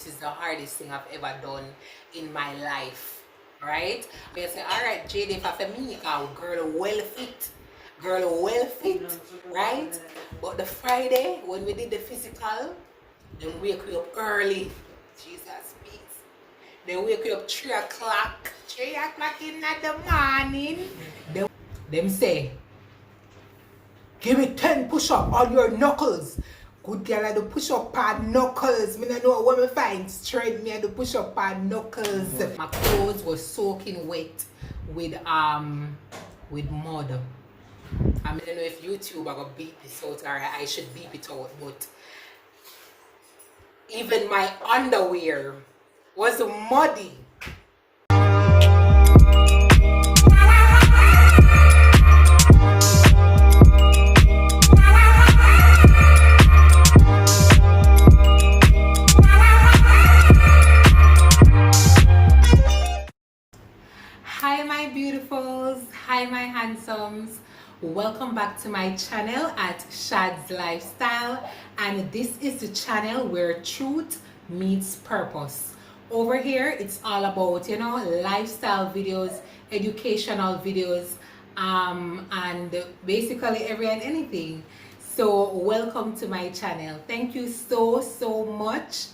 This is the hardest thing I've ever done in my life, right? I say, all right, JDF for me, girl well fit, right? But the Friday when we did the physical, they wake you up early. Jesus, please. They wake you up 3 o'clock in the morning. Them say, give me 10 push-up on your knuckles. Good girl, I do push-up on knuckles. Me don't know what me find strength. Me I do push-up on knuckles. My clothes were soaking wet with mud. I don't know if YouTube are gonna beep this out or I should beep it out, but even my underwear was muddy. Hi my beautifuls, hi my handsomes, welcome back to my channel at Shadz Lifestyle, and this is the channel where truth meets purpose. Over here it's all about, you know, lifestyle videos, educational videos, and basically every and anything. So welcome to my channel. Thank you so much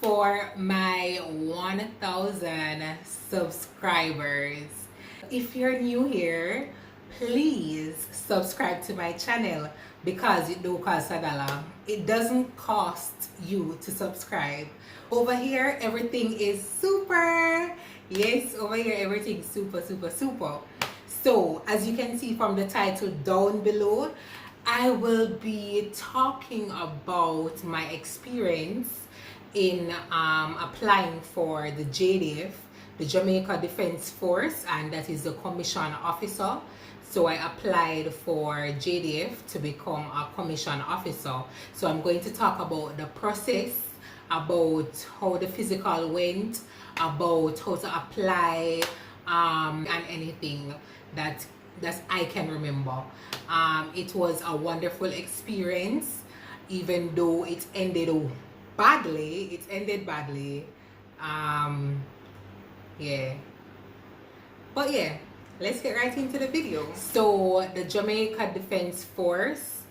for my 1,000 subscribers. If you're new here, please subscribe to my channel because it don't cost $1. It doesn't cost you to subscribe. Over here, everything is super. Yes, over here, everything's super. So, as you can see from the title down below, I will be talking about my experience in applying for the JDF, the Jamaica Defense Force, and that is the commission officer. So I applied for JDF to become a commission officer. So I'm going to talk about the process, about how the physical went, about how to apply, and anything that I can remember. It was a wonderful experience, even though it ended badly. Yeah, but yeah, let's get right into the video. So the Jamaica Defense Force,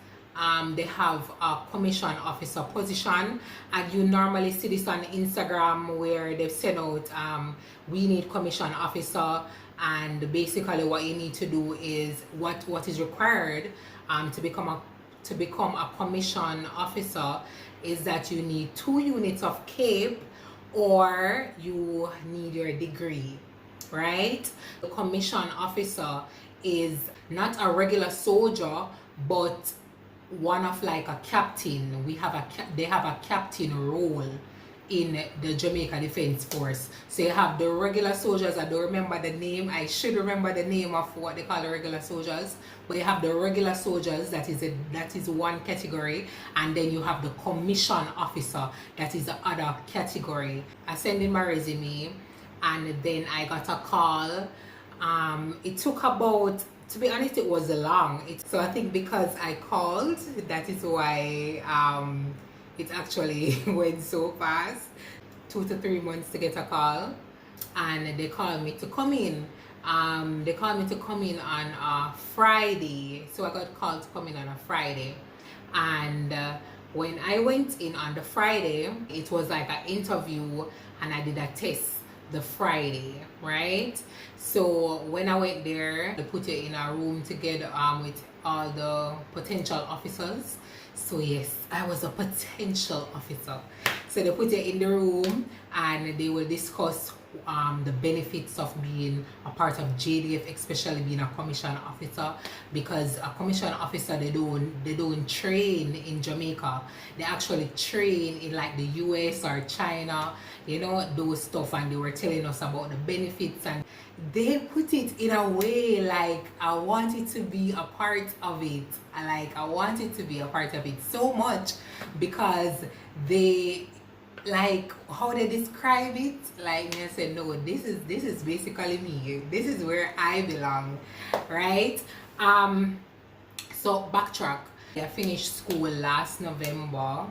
they have a commission officer position, and you normally see this on Instagram where they've sent out we need commission officer, and basically what you need to do is what is required to become a commission officer is that you need 2 units of CAPE or you need your degree, right? The commission officer is not a regular soldier, but one of like a captain. They have a captain role in the Jamaica Defense Force. So you have the regular soldiers. I don't remember the name. I should remember the name of what they call the regular soldiers. But you have the regular soldiers, that is one category, and then you have the commission officer, that is the other category. I sent in my resume, and then I got a call. It took about, to be honest, it was long. So I think because I called, that is why it actually went so fast. 2 to 3 months to get a call, and they called me to come in. They called me to come in on a Friday, so I got called to come in on a Friday. And when I went in on the Friday, it was like an interview, and I did a test the Friday, right? So when I went there, they put you in a room together with all the potential officers. So yes, I was a potential officer. So they put you in the room and they will discuss the benefits of being a part of JDF, especially being a commission officer, because a commission officer, they don't train in Jamaica. They actually train in like the US or China, you know, those stuff. And they were telling us about the benefits, and they put it in a way like I wanted to be a part of it. I wanted to be a part of it so much, because they, like how they describe it, like me, I said, no, this is basically me. This is where I belong, right? So backtrack. I finished school last November.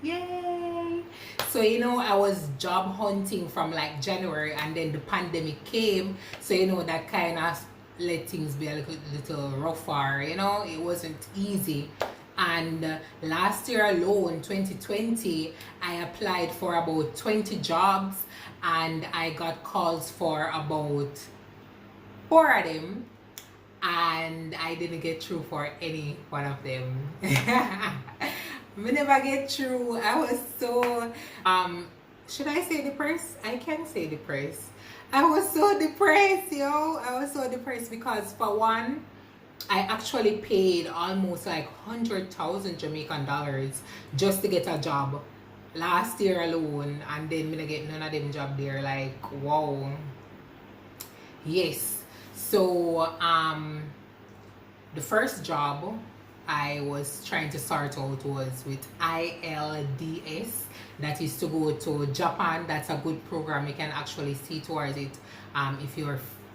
Yay! So you know, I was job hunting from like January, and then the pandemic came. So you know, that kind of let things be a little rougher. You know, it wasn't easy. And last year alone, 2020, I applied for about 20 jobs, and I got calls for about 4 of them, and I didn't get through for any one of them. Me never get through. I was so should I say depressed? I can say depressed. I was so depressed, yo. I was so depressed because for one, I actually paid almost like 100,000 Jamaican dollars just to get a job last year alone, and then me not get none of them job there. Like, wow. Yes. So the first job I was trying to sort out was with ILDS. That is to go to Japan. That's a good program. You can actually see towards it.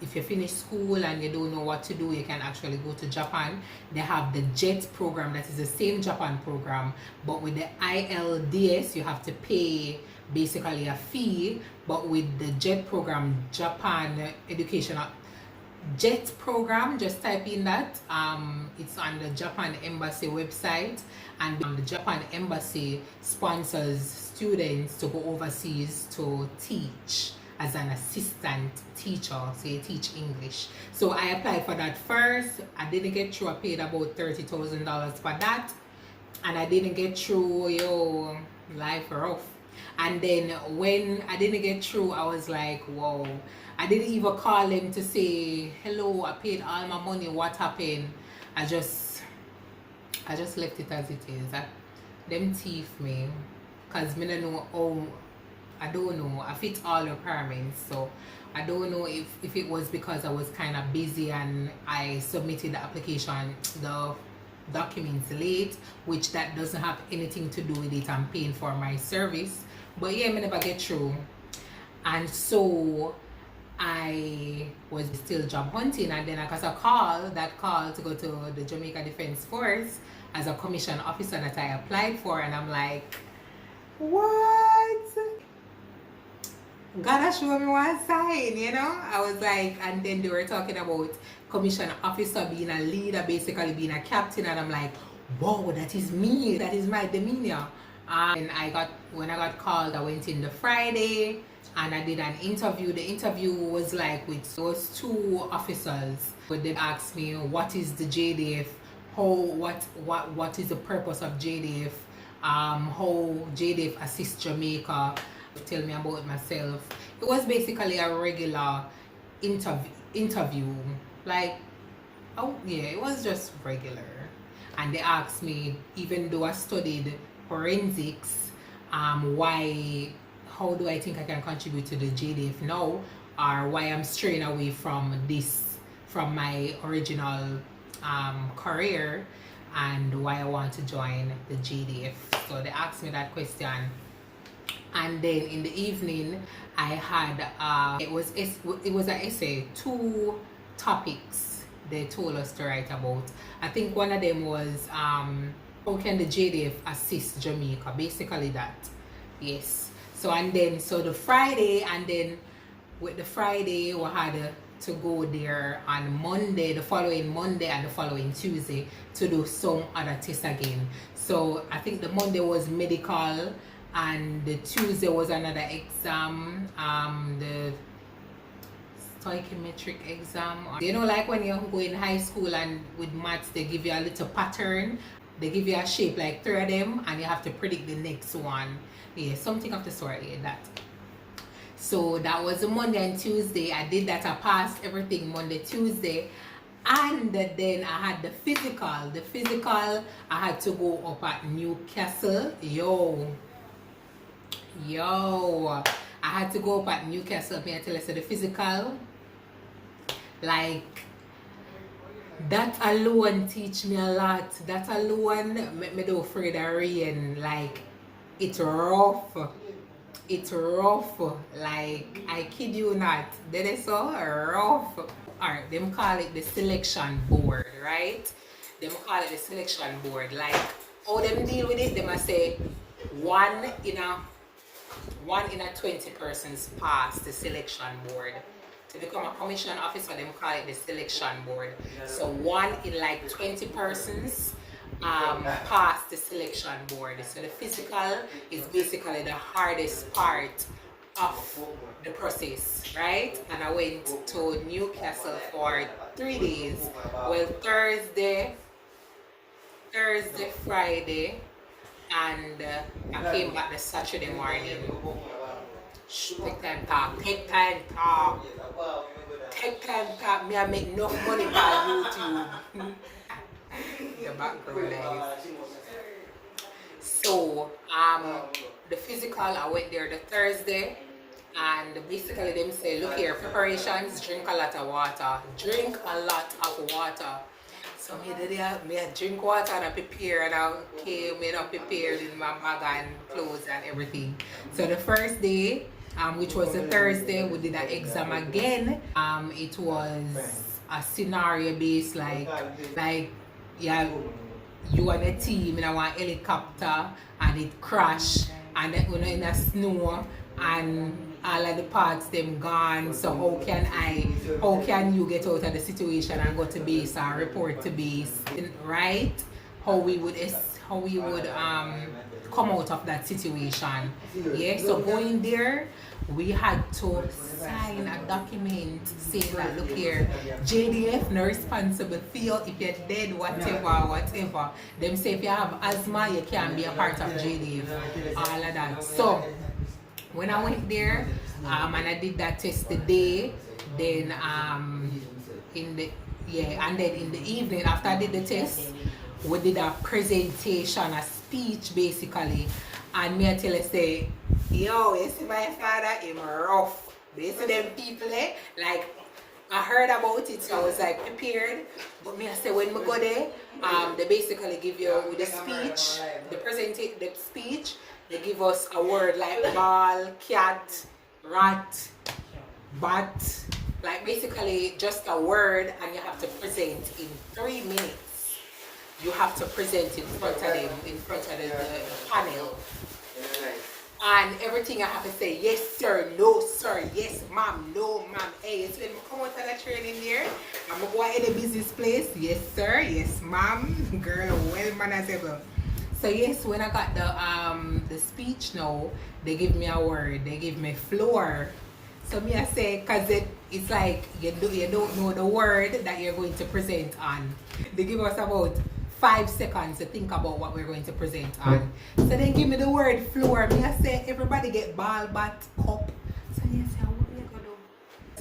If you finish school and you don't know what to do, you can actually go to Japan. They have the JET program. That is the same Japan program, but with the ILDS you have to pay basically a fee. But with the JET program, Japan Educational JET program, just type in that. It's on the Japan Embassy website, and the Japan Embassy sponsors students to go overseas to teach as an assistant teacher, so you teach English. So I applied for that first. I didn't get through. I paid about $30,000 for that, and I didn't get through. Yo, life rough. And then when I didn't get through, I was like, whoa. I didn't even call him to say hello, I paid all my money, what happened. I just left it as it is. Them thief me, because me don't know how. I don't know. I fit all requirements, so I don't know if it was because I was kind of busy and I submitted the application, the documents late, which that doesn't have anything to do with it. I'm paying for my service, but yeah, I never get through. And so I was still job hunting, and then I got a call to go to the Jamaica Defense Force as a commissioned officer that I applied for, and I'm like, what? Gotta show me one sign, you know? I was like, and then they were talking about commissioned officer being a leader, basically being a captain, and I'm like, whoa, that is me, that is my demeanor. And when I got called, I went in the Friday and I did an interview. The interview was like with those 2 officers, but they asked me what is the JDF, what is the purpose of JDF, how JDF assists Jamaica, tell me about myself. It was basically a regular interview, like, oh yeah, it was just regular. And they asked me, even though I studied forensics, how do I think I can contribute to the JDF now, or why I'm straying away from my original career, and why I want to join the JDF. So they asked me that question, and then in the evening I had it was an essay, 2 topics they told us to write about. I think one of them was how can the JDF assist Jamaica, basically that. Yes. So the Friday, and then with the Friday we had to go there on Monday, the following Monday and the following Tuesday to do some other tests again. So I think the Monday was medical, and the Tuesday was another exam, the psychometric exam. You know, like when you go in high school and with maths they give you a little pattern, they give you a shape, like 3 of them, and you have to predict the next one. Yeah, something of the sort, yeah, that. So that was a Monday and Tuesday. I did that. I passed everything Monday, Tuesday, and then I had the physical. The physical, I had to go up at Newcastle. Yo, I had to go up at Newcastle. May I tell you, so the physical, like, that alone teach me a lot. That alone make me do afraid of rain. Like, it's rough. It's rough. Like, I kid you not. That is so rough. Alright, them call it the selection board, right? Them call it the selection board. Like, how them deal with it? They must say 1 in a 1 in a 20 persons pass the selection board. To become a commission officer, them call it the selection board. So 1 in like 20 persons pass the selection board. So the physical is basically the hardest part of the process, right? And I went to Newcastle for 3 days. Well, Thursday, Friday, and I came back the Saturday morning. Take time talk. Me I make enough money by YouTube. The background guys. So the physical, I went there the Thursday, and basically them say, look here, preparations, drink a lot of water. Drink a lot of water. So me I drink water and I prepare, and I came up prepared in my bag and clothes and everything. So the first day, which was a Thursday, we did an exam again. It was a scenario based, like yeah, you and a team in a helicopter and it crashed, and then in a snow and all of the parts them gone. So how can you get out of the situation and go to base or report to base, right? How we would come out of that situation. Yeah, so going there, we had to sign a document saying that, look here, JDF no responsible for you if you're dead, whatever. Them say if you have asthma, you can't be a part of JDF, all of that. So when I went there, and I did that test today, then in the evening after I did the test, we did a presentation, a speech basically, and me I tell you say, yo, you see my father, him rough. You see them people like I heard about it, so I was like prepared. But me I say when we go there, they basically give you with the speech, the speech, they give us a word like ball, cat, rat, bat, like basically just a word, and you have to present in 3 minutes. You have to present in front of them, in front of the panel. And everything I have to say, yes sir, no sir, yes ma'am, no ma'am. Hey, so when I come out of the training there, I'm going to go in the business place, yes sir, yes ma'am, girl, well manageable. So yes, when I got the speech now, they give me a word, they give me floor. So me I say, because it's like you don't know the word that you're going to present on. They give us about 5 seconds to think about what we're going to present on. So they give me the word floor. Me I say everybody get ball, bat, cup. So you say, what we gonna do?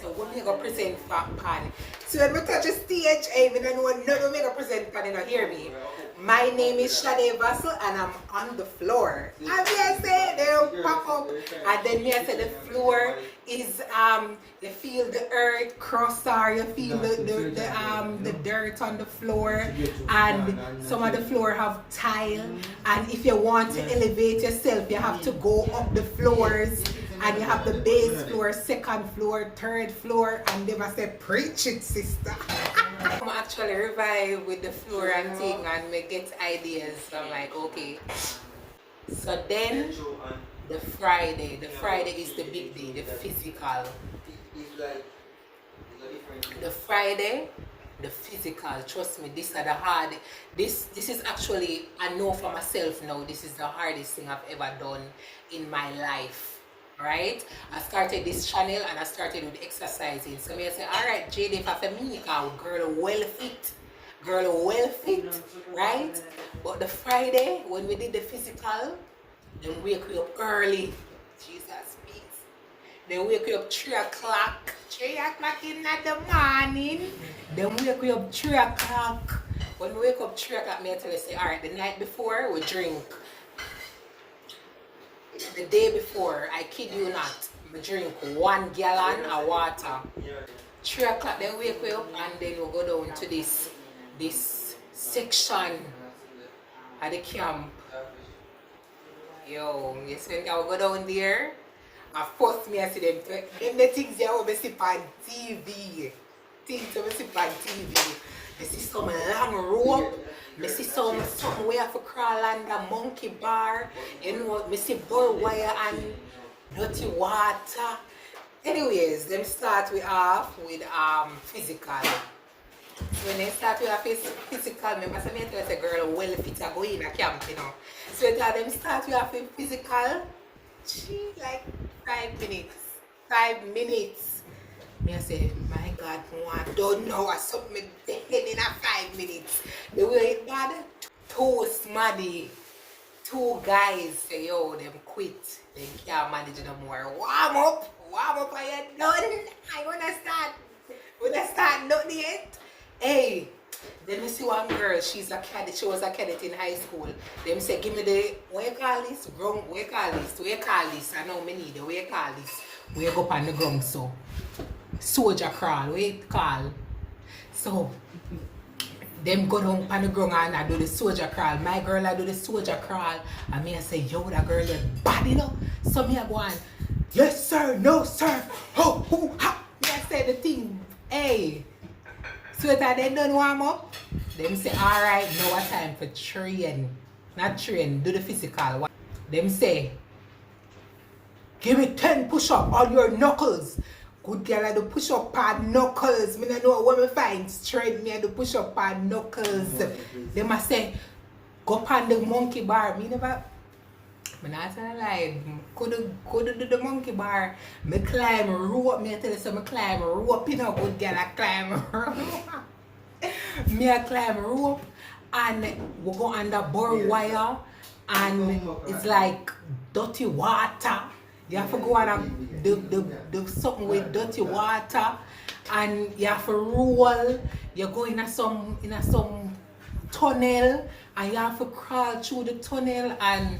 So what we gonna present for pan? So when we touch the stage, I don't know what we gonna present pan, you don't hear me. My name is Shaday Vassel and I'm on the floor. And me I say they'll pop up. And then me I say the floor is you feel the earth crusher, you feel the dirt on the floor, and some of the floor have tile, and if you want to elevate yourself you have to go up the floors, and you have the base floor, second floor, third floor, and they must say preach it sister. I'm actually revive with the floor and thing and me get ideas, so I'm like okay. So then the Friday is the big day, the physical. The Friday, the physical, trust me, this is the hard. This is actually, I know for myself now, this is the hardest thing I've ever done in my life. Right? I started this channel and I started with exercising. So I say, alright, JDF for me, girl well fit, right? But the Friday, when we did the physical, they wake you up early. Jesus, please. They wake you up 3 o'clock. 3 o'clock in the morning. They wake you up 3 o'clock. When we wake up 3 o'clock, me I tell you, say, alright, the night before we drink. The day before, I kid you not, we drink 1 gallon of water. 3 o'clock, they wake you up and then we go down to this section at the camp. Yo, you see when I go down there, at first me I see them the things they will see on TV. Things they will see on TV. I see some long rope. I see somewhere for crawl under monkey bar. You know, I see barbed wire and dirty water. Anyways, them start we off with physical. So when they start with a physical, remember some me tell us a girl well fit to go in a camp, you know. So they tell them start with a physical, she like 5 minutes. 5 minutes. Me I say, my God, I don't know what's something the head in a 5 minutes. The way it bad, 2 smaddy, 2 guys say, yo, them quit. They can't manage no more. Warm up, are you done? I wanna start nothing yet. Hey, then we see one girl, she was a cadet in high school. Them say, give me the, what you call this? I know me need the, what you call this? We go up on the ground, so. Soldier crawl, what you call? So, them go down on the ground and I do the soldier crawl. My girl, I do the soldier crawl. And me I say, yo, that girl, you bad, you know? So me I go on, yes sir, no sir, ho, ho, ha. Me I say the thing, hey. So that they done warm up, them say, alright, now it's time for train. Not train, do the physical. Them say, give me 10 push-up on your knuckles. Good girl, I do push-up on knuckles. Me don't know what me find straight. Me I do push-up on knuckles. Them must say, go on the monkey bar. Me never, me not tell a lie. Could do the monkey bar. Me climb rope. Me I tell you so me climb rope. You know, good girl, I climb rope. Me I climb rope. And we go under barbed wire. And it's like dirty water. You have to go on do something with dirty water, and you have to roll. You go in some tunnel, and you have to crawl through the tunnel and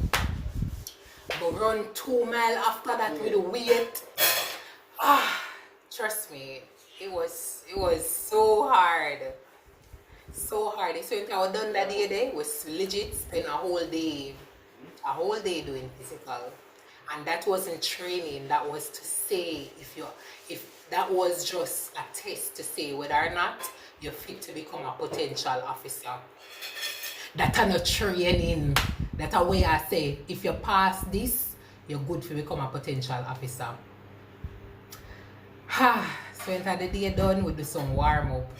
go run 2 miles after that with the weight. Trust me, it was so hard. So hard. So if I was done that day, it was legit spend a whole day doing physical. And that wasn't training, that was to say if that was just a test to say whether or not you're fit to become a potential officer. That are not training. That's a way I say if you pass this, you're good to become a potential officer. So after the day done, we do some warm up.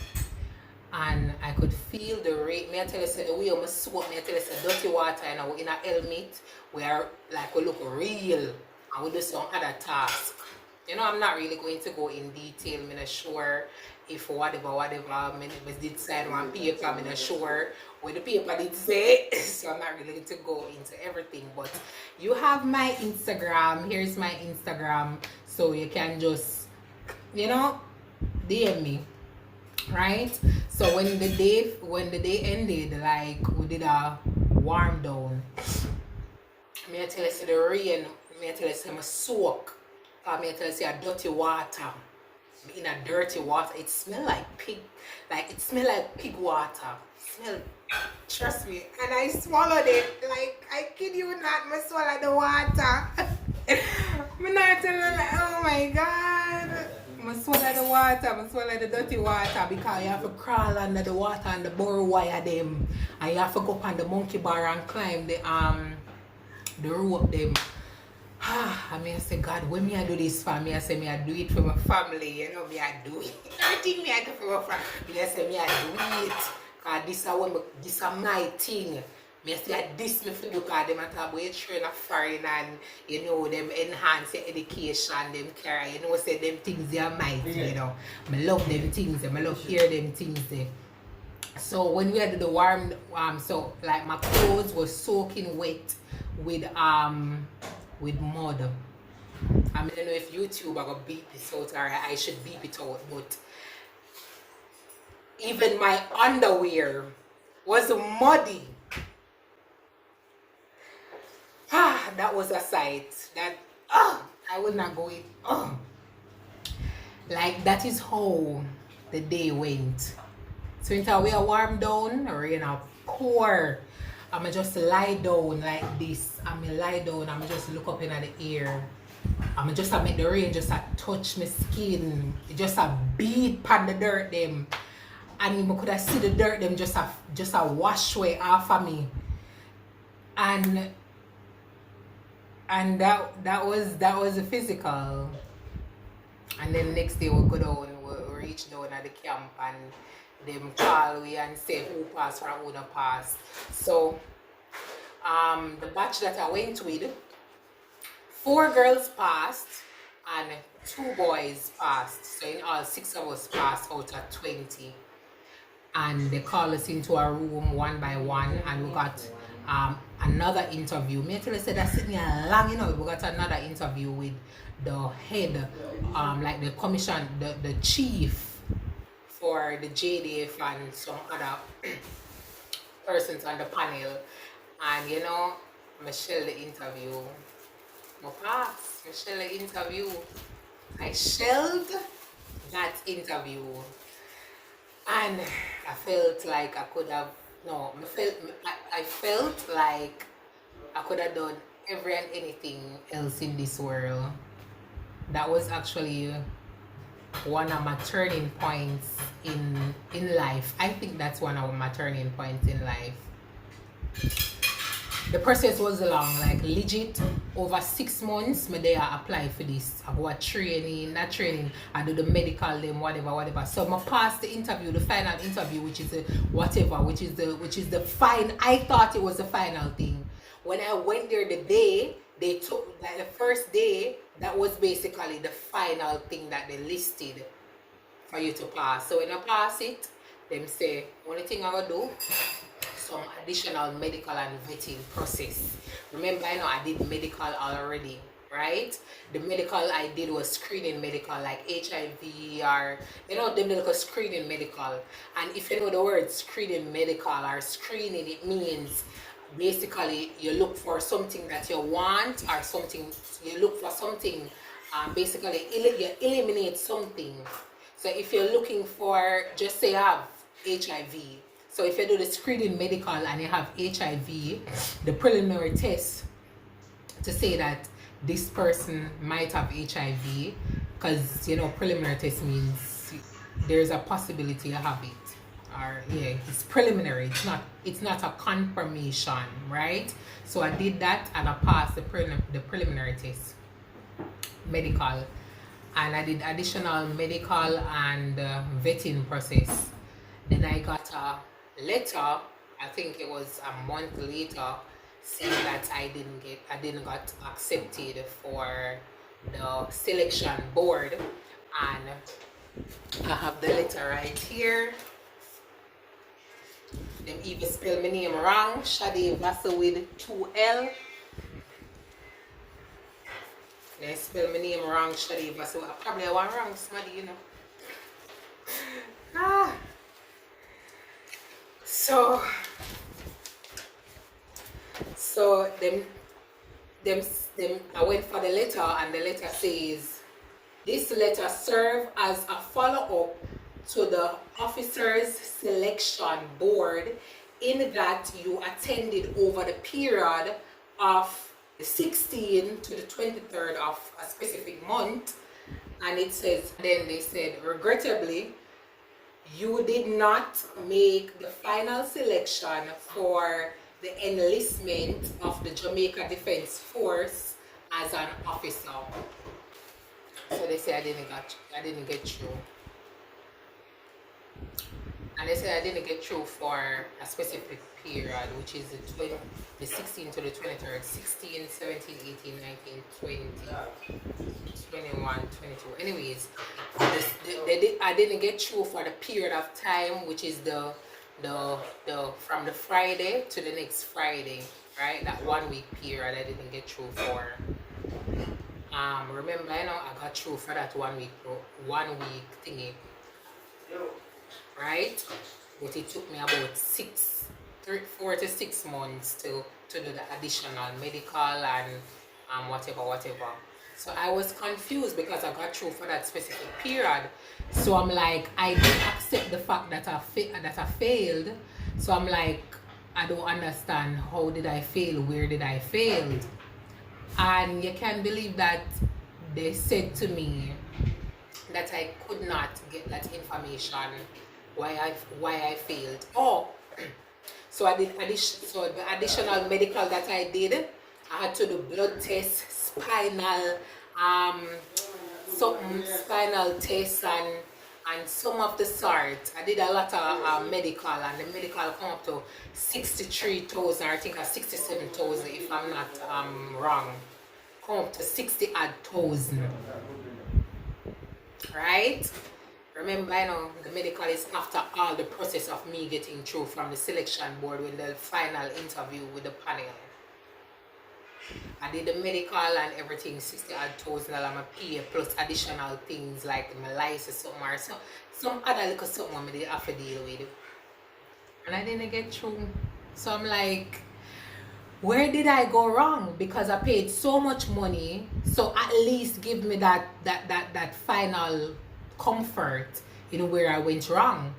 And I could feel the rate. Me I tell you, say the way I sweat, me I tell you, say dirty water, you know, in a helmet where like we look real and we do some other task. You know, I'm not really going to go in detail. I'm not sure if whatever, I did sign one paper, I'm not sure what the paper did say. So I'm not really going to go into everything. But you have my Instagram. Here's my Instagram. So you can just, you know, DM me. Right? So when the day ended, like we did a warm down. Me I tell you say the rain, me I tell you say I'm soak. Me I tell you say a dirty water. In a dirty water. It smell like pig water. Smell, trust me. And I swallowed it. Like I kid you not, I swallowed the water. Me not tell you like, oh my God. I swallow the water, I swallow the dirty water because you have to crawl under the water and the barbed wire them. And you have to go up on the monkey bar and climb the rope them. I mean I say, God, when me I do this for me, I say me I do it for my family, you know, me I do it. Everything me I do for my family. Me I say me I do it. Because this is my thing. Me say this me for do because them talk about you train a foreign and you know them enhance your education, them carry, you know say them things they are mighty, you know. I love them things, I love hear them things there. So when we had the warm so like my clothes were soaking wet with mud. I don't know if YouTube are gonna beep this out or I should beep it out, but even my underwear was muddy. That was a sight that I would not go in. Like that is how the day went. So until we are warm down, rain a pour. I'ma just lie down like this. I'ma lie down, I'ma just look up in the air. I'ma just make the rain just touch my skin. It just beat on the dirt them. And you could see the dirt them just wash away off of me. And and that was a physical. And then next day we go down, we reach down at the camp, and them call we and say who passed for who not passed. So the batch that I went with, 4 girls passed and 2 boys passed. So in all 6 of us passed out of 20. And they called us into a room one by one, and we got another interview. Me tell you say that's sitting here long, you know. We got another interview with the head, like the commission, the chief for the JDF and some other persons on the panel. And you know, Michelle the interview. My pass, Michelle the interview. I shelled that interview. And I felt like I could have, no, I felt like I could have done every and anything else in this world. That was actually one of my turning points in life. I think that's one of my turning points in life. The process was long, like legit, over 6 months. Me there apply for this. I go a training, not training. I do the medical, them whatever. So I passed the interview, the final interview, which is the whatever, which is the fine. I thought it was the final thing. When I went there the day, they took like the first day. That was basically the final thing that they listed for you to pass. So when I pass it, them say only thing I gotta do, some additional medical and vetting process. Remember, I know I did medical already, right? The medical I did was screening medical, like HIV, or you know, the medical screening medical. And if you know the word screening medical or screening, it means basically you look for something that you want, or something you look for something. Basically, you eliminate something. So if you're looking for, just say you have HIV. So if you do the screening medical and you have HIV, the preliminary test to say that this person might have HIV, because you know preliminary test means there's a possibility you have it. Or yeah, it's preliminary. It's not a confirmation, right? So I did that and I passed the preliminary test, medical, and I did additional medical and vetting process. Then I got a letter, I think it was a month later, saying that I didn't got accepted for the selection board. And I have the letter right here. Them even spell my name wrong, Shaday Vassel with 2L. They spell my name wrong, Shaday Vassel. I probably want wrong, somebody, you know. So them I went for the letter, and the letter says, this letter serves as a follow-up to the officers selection board, in that you attended over the period of the 16th to the 23rd of a specific month. And it says, then they said, regrettably, you did not make the final selection for the enlistment of the Jamaica Defense Force as an officer. So they say I didn't get through. And they say I didn't get through for a specific period, which is the 16th to the 23rd, 16, 17, 18, 19, 20, 21, 22. Anyways, I didn't get through for the period of time, which is the from the Friday to the next Friday, right? That 1 week period I didn't get through for. Remember, I know I got through for that 1 week thingy, right? But it took me about 4 to 6 months to do the additional medical and whatever. So I was confused because I got through for that specific period. So I'm like, I didn't accept the fact that I failed. So I'm like, I don't understand, how did I fail? Where did I fail? And you can't believe that they said to me that I could not get that information, why I failed. Oh, so I did the additional medical that I did, I had to do blood test, spinal, spinal test and some of the sort. I did a lot of medical, and the medical come up to 63,000, I think, or 67,000 if I'm not wrong. Come up to 60,000, right? Remember, you know, the medical is after all the process of me getting through from the selection board with the final interview with the panel. I did the medical and everything, 60,000 I'm a pay plus additional things like my license or some other little something I did have to deal with. And I didn't get through. So I'm like, where did I go wrong? Because I paid so much money, so at least give me that final comfort in where I went wrong.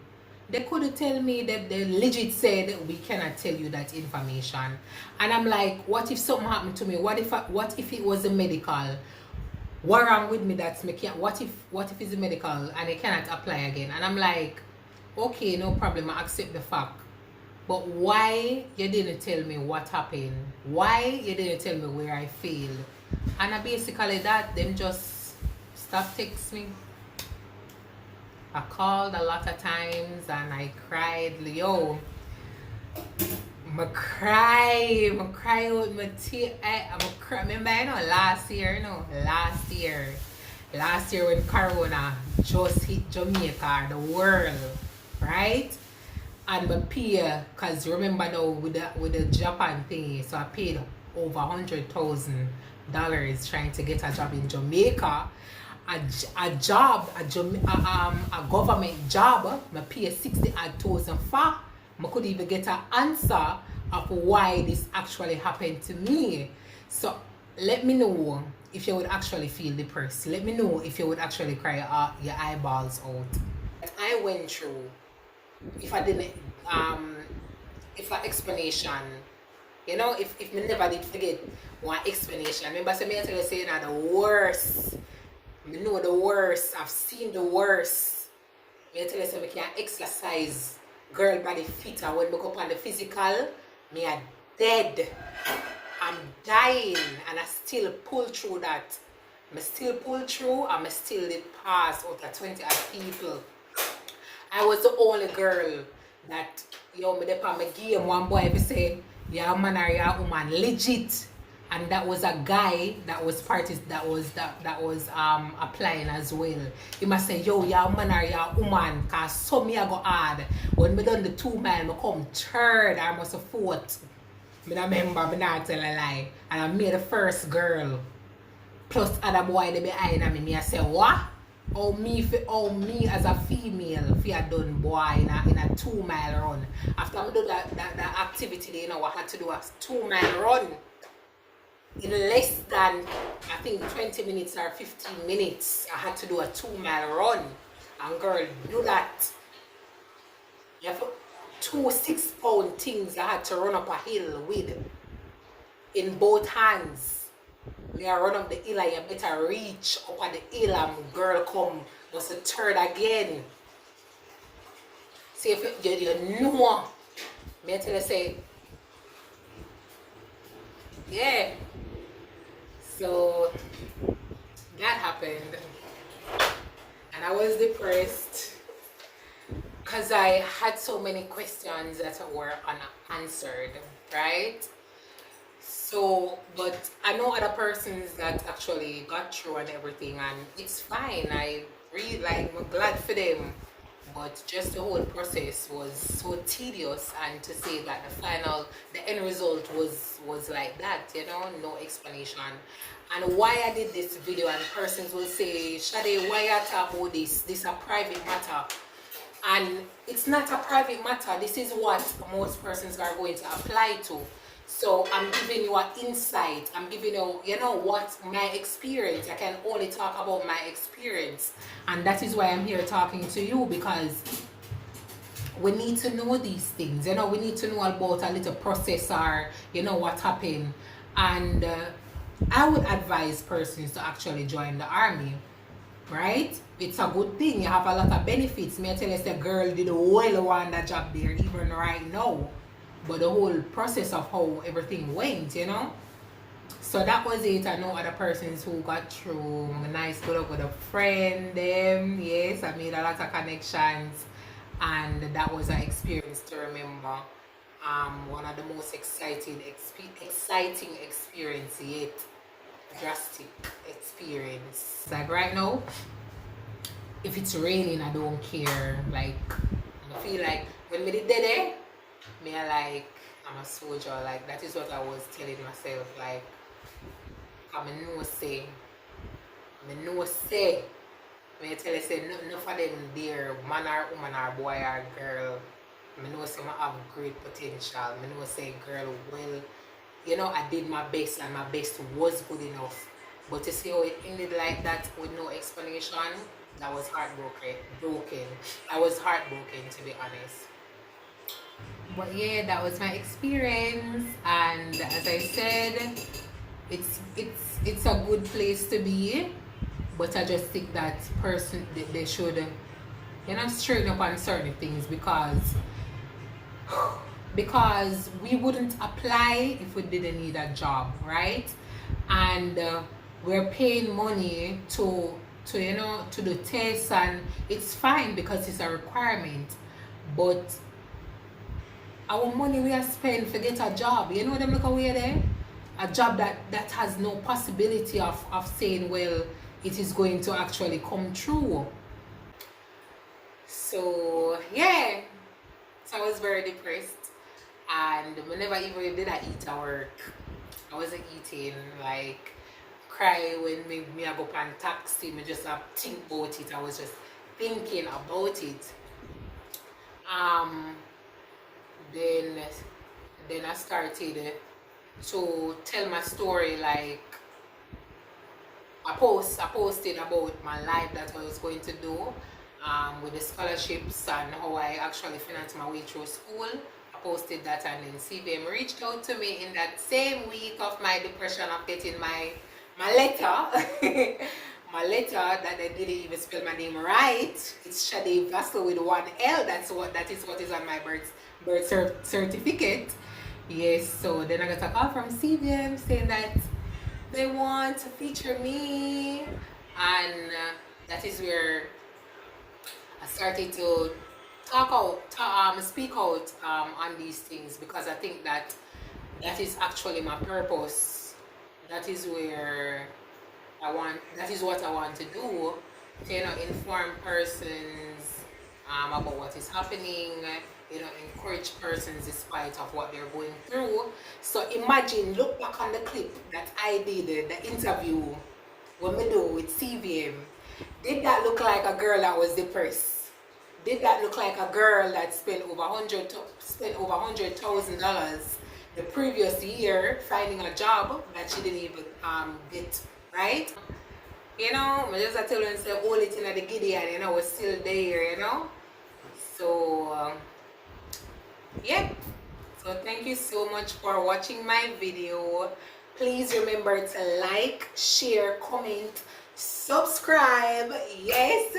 They couldn't tell me that they legit said we cannot tell you that information. And I'm like, what if something happened to me? What if it was a medical? What wrong with me that's me can't, what if it's a medical and I cannot apply again? And I'm like, okay, no problem, I accept the fact. But why you didn't tell me what happened? Why you didn't tell me where I failed? And I basically that them just stop texting me. I called a lot of times and I cried, yo. I cry out my tears. Remember, you know, last year when Corona just hit Jamaica, the world, right? And my pay, cause remember now with the Japan thingy, so I paid over $100,000 trying to get a job in Jamaica. A government job, I pay 60,000 for. I could even get an answer of why this actually happened to me. So let me know if you would actually feel depressed. Let me know if you would actually cry your eyeballs out. I went through, if I didn't, if an explanation, you know, if me never did forget one explanation. Remember, so me tell you say the worst. I know the worst. I've seen the worst. I tell you so I can exercise girl body fitter. When I go up on the physical, me are dead. I'm dying and I still pull through that. I still pull through and I still did pass out of 20 people. I was the only girl that, yo, me dep on my game. One boy ever say, yeah man or yeah woman, legit. And that was a guy that was applying as well. He must say, yo, you're a man or you're a woman, cause some me I go hard. When me done the 2 mile, I come third, I must have fourth. Me not remember, me not tell a lie. And I made the first girl. Plus other boy they behind me I say, what? How me as a female if I done boy in a 2 mile run. After I do that activity, you know, I had to do a 2 mile run. In less than, I think, 20 minutes or 15 minutes, I had to do a 2 mile run. And girl, do that. You have 2 6-pound things I had to run up a hill with. In both hands. Me I run up the hill and you better reach up at the hill and girl come was the third again. See if you know. Me I tell you say, yeah. So that happened and I was depressed because I had so many questions that were unanswered, right? So, but I know other persons that actually got through and everything, and it's fine. I really like, I'm glad for them. But just the whole process was so tedious, and to say that the end result was like that, you know, no explanation. And why I did this video, and persons will say, Shaday, why you talk about this? This is a private matter. And it's not a private matter. This is what most persons are going to apply to. So I'm giving you an insight. I'm giving you, you know, what my experience. I can only talk about my experience. And that is why I'm here talking to you, because we need to know these things. You know, we need to know about a little processor, you know, what happened. And I would advise persons to actually join the army, right? It's a good thing. You have a lot of benefits. Me I tell you, the girl did well want that job there, even right now. But the whole process of how everything went, you know, So that was it. I know other persons who got through. Nice good up with a friend them. Yes, I made a lot of connections, and that was an experience to remember. One of the most exciting experience yet drastic experience. Like right now, if it's raining, I don't care. Like I feel like when we did there, me I like I'm a soldier. Like that is what I was telling myself. Like I know say, me tell you say no for them there, man or woman or boy or girl. I know say I have great potential. I know say girl, well, you know, I did my best and my best was good enough. But to see how it ended like that with no explanation, that was heartbroken. I was heartbroken, to be honest. But yeah, that was my experience, and as I said, it's a good place to be. But I just think that they should, you know, straighten up on certain things because we wouldn't apply if we didn't need a job, right? And we're paying money to you know, to the test, and it's fine because it's a requirement, but our money we are spending to get a job, you know, them look away there, a job that has no possibility of saying, well, it is going to actually come true. So yeah, so I was very depressed, and whenever even did I eat at work, I wasn't eating, like cry when me I go on taxi, me just think about it. I was just thinking about it. Then I started to tell my story. Like I posted about my life that I was going to do with the scholarships and how I actually financed my way through school. I posted that, and then CBM reached out to me in that same week of my depression of getting my letter. My letter that they didn't even spell my name right. It's Shaday Vassel with one L. That is what is on my birth certificate. Yes, so then I got a call from CBM saying that they want to feature me, and that is where I started to speak out on these things, because I think that is actually my purpose. That is where that is what I want to do, to, you know, inform persons about what is happening, you know, encourage persons despite of what they're going through. So imagine, look back on the clip that I did, the interview when we do with CVM. Did that look like a girl that was depressed? Did that look like a girl that spent over $100,000 the previous year finding a job that she didn't even get, right? You know, I just tell you and say, all it in the Gideon, you know, was still there, you know. So yeah, so thank you so much for watching my video. Please remember to like, share, comment, subscribe, yes,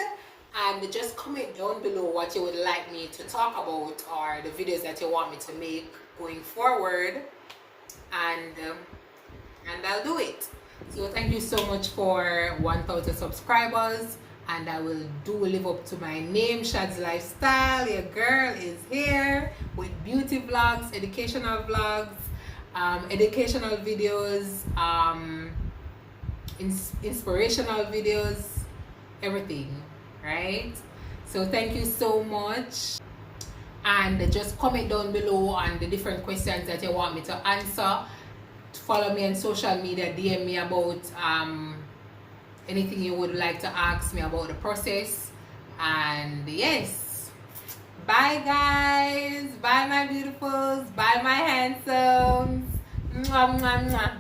and just comment down below what you would like me to talk about, or the videos that you want me to make going forward, and I'll do it. So thank you so much for 1,000 subscribers, and I will live up to my name, Shadz Lifestyle. Your girl is here with beauty vlogs, educational vlogs, educational videos, inspirational videos, everything, right? So thank you so much, and just comment down below on the different questions that you want me to answer. Follow me on social media, DM me about anything you would like to ask me about the process. And yes, bye guys, bye my beautifuls, bye my handsomes. Mwah, mwah, mwah.